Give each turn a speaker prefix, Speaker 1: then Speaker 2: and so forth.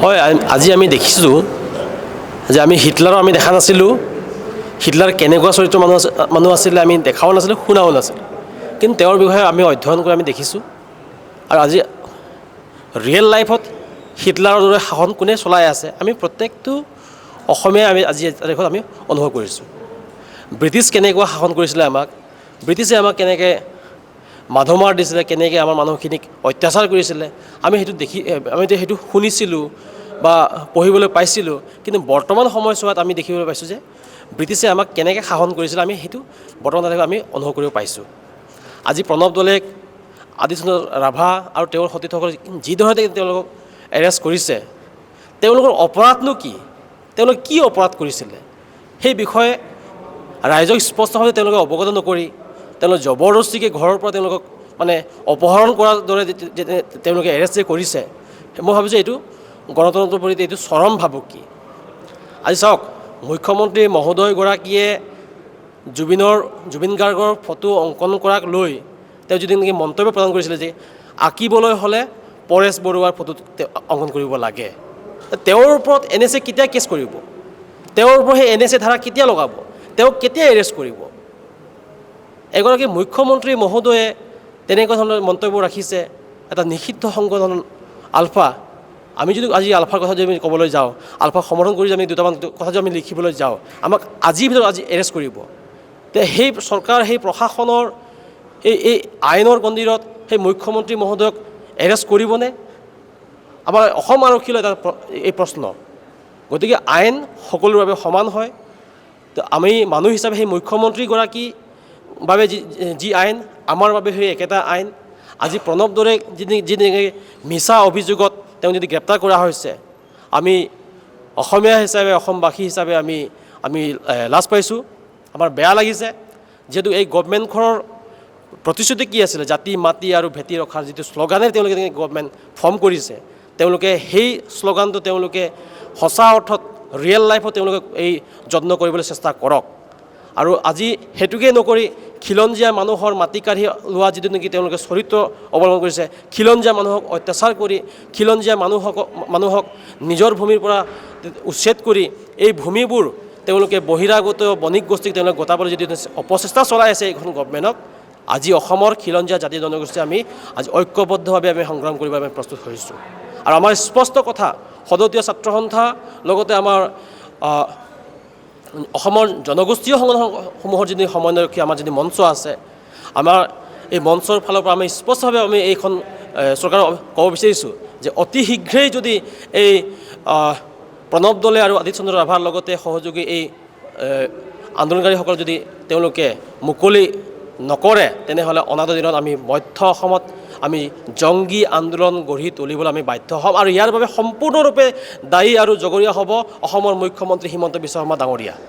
Speaker 1: হয় আজি আমি দেখিছোঁ যে আমি হিটলাৰৰ আমি দেখা নাছিলোঁ হিটলাৰ কেনেকুৱা চৰিত্ৰ মানুহ আছিলে আমি দেখাও নাছিলোঁ শুনাও নাছিলোঁ কিন্তু তেওঁৰ বিষয়ে আমি অধ্যয়ন কৰি আমি দেখিছোঁ আৰু আজি ৰিয়েল লাইফত হিটলাৰৰ দৰে শাসন কোনে চলাই আছে আমি প্ৰত্যেকটো অসমীয়াই আমি আজি তাৰিখত আমি অনুভৱ কৰিছোঁ ব্ৰিটিছ কেনেকুৱা শাসন কৰিছিলে আমাক ব্ৰিটিছে আমাক কেনেকৈ মাধমাৰ দিছিলে কেনেকৈ আমাৰ মানুহখিনিক অত্যাচাৰ কৰিছিলে আমি সেইটো শুনিছিলোঁ বা পঢ়িবলৈ পাইছিলোঁ কিন্তু বৰ্তমান সময়ছোৱাত আমি দেখিবলৈ পাইছোঁ যে ব্ৰিটিছে আমাক কেনেকৈ শাসন কৰিছিলে আমি সেইটো বৰ্তমান তাৰিখত আমি অনুভৱ কৰিব পাইছোঁ আজি প্ৰণৱ দলেক আদিত্য ৰাভা আৰু তেওঁৰ সতীৰ্থসকল যিধৰণে তেওঁলোকক এৰেষ্ট কৰিছে তেওঁলোকৰ অপৰাধনো কি তেওঁলোকে কি অপৰাধ কৰিছিলে সেই বিষয়ে ৰাইজক স্পষ্টভাৱে তেওঁলোকে অৱগত নকৰি তেওঁলোকে জবৰদস্তিকৈ ঘৰৰ পৰা তেওঁলোকক মানে অপহৰণ কৰাৰ দৰে তেওঁলোকে এৰেষ্ট যে কৰিছে মই ভাবোঁ যে এইটো গণতন্ত্ৰৰ প্ৰতি এইটো চৰম ভাবুকি আজি চাওক মুখ্যমন্ত্ৰী মহোদয়গৰাকীয়ে জুবিন গাৰ্গৰ ফটো অংকন কৰাক লৈ তেওঁ যদি নেকি মন্তব্য প্ৰদান কৰিছিলে যে আঁকিবলৈ হ'লে পৰেশ বৰুৱাৰ ফটো অংকন কৰিব লাগে তেওঁৰ ওপৰত NSA কেতিয়া কেছ কৰিব তেওঁৰ ওপৰত সেই NSA ধাৰা কেতিয়া লগাব তেওঁক কেতিয়া এৰেষ্ট কৰিব এগৰাকী মুখ্যমন্ত্ৰী মহোদয়ে তেনেকুৱা ধৰণৰ মন্তব্য ৰাখিছে এটা নিষিদ্ধ সংগঠন আলফা আমি যদি আজি আলফাৰ কথা যদি আমি ক'বলৈ যাওঁ আলফাক সমৰ্থন কৰি আমি দুটামান কথা যদি আমি লিখিবলৈ যাওঁ আমাক আজিৰ ভিতৰত আজি এৰেষ্ট কৰিব তে সেই চৰকাৰ সেই প্ৰশাসনৰ এই আইনৰ গণ্ডিৰত সেই মুখ্যমন্ত্ৰী মহোদয়ক এৰেষ্ট কৰিবনে আমাৰ অসম আৰক্ষীলৈ এটা এই প্ৰশ্ন গতিকে আইন সকলোৰে বাবে সমান হয় তো আমি মানুহ হিচাপে সেই মুখ্যমন্ত্ৰীগৰাকী বাবে যি আইন আমাৰ বাবে সেই একেটা আইন আজি প্ৰণৱ দৰে যি মিছা অভিযোগত তেওঁ যদি গ্ৰেপ্তাৰ কৰা হৈছে আমি অসমীয়া হিচাপে অসমবাসী হিচাপে আমি লাজ পাইছোঁ আমাৰ বেয়া লাগিছে যিহেতু এই গভৰ্ণমেণ্টখনৰ প্ৰতিশ্ৰুতি কি আছিলে জাতি মাটি আৰু ভেটি ৰখাৰ যিটো শ্লোগানেৰে তেওঁলোকে গভৰ্ণমেণ্ট ফৰ্ম কৰিছে তেওঁলোকে সেই শ্লোগানটো তেওঁলোকে সঁচা অৰ্থত ৰিয়েল লাইফত তেওঁলোকে এই যত্ন কৰিবলৈ চেষ্টা কৰক আৰু আজি সেইটোকে নকৰি খিলঞ্জীয়া মানুহৰ মাটি কাঢ়ি লোৱা যিটো নেকি তেওঁলোকে চৰিত্ৰ অৱলম্বন কৰিছে খিলঞ্জীয়া মানুহক অত্যাচাৰ কৰি খিলঞ্জীয়া মানুহক নিজৰ ভূমিৰ পৰা উচ্ছেদ কৰি এই ভূমিবোৰ তেওঁলোকে বহিৰাগত বণিক গোষ্ঠীক তেওঁলোকে গোটাবলৈ যিটো অপচেষ্টা চলাই আছে এইখন গভৰ্ণমেণ্টক আজি অসমৰ খিলঞ্জীয়া জাতি জনগোষ্ঠী আমি আজি ঐক্যবদ্ধভাৱে আমি সংগ্ৰাম কৰিব আমি প্ৰস্তুত হৈছোঁ আৰু আমাৰ স্পষ্ট কথা সদতীয় ছাত্ৰ সন্থা লগতে আমাৰ অসমৰ জনগোষ্ঠীয় সংগঠনসমূহৰ যিটো সমন্বয়ৰক্ষী আমাৰ যিটো মঞ্চ আছে আমাৰ এই মঞ্চৰ ফালৰ পৰা আমি স্পষ্টভাৱে আমি এইখন চৰকাৰক ক'ব বিচাৰিছোঁ যে অতি শীঘ্ৰেই যদি এই প্ৰণৱ দলে আৰু আদিত্য চন্দ্ৰ ৰাভাৰ লগতে সহযোগী এই আন্দোলনকাৰীসকল যদি তেওঁলোকে মুকলি নকৰে তেনেহ'লে অনাগত দিনত আমি মধ্য অসমত আমি জংগী আন্দোলন গঢ়ি তুলিবলৈ আমি বাধ্য হ'ম আৰু ইয়াৰ বাবে সম্পূৰ্ণৰূপে দায়ী আৰু জগৰীয়া হ'ব অসমৰ মুখ্যমন্ত্ৰী হিমন্ত বিশ্ব শৰ্মা ডাঙৰীয়া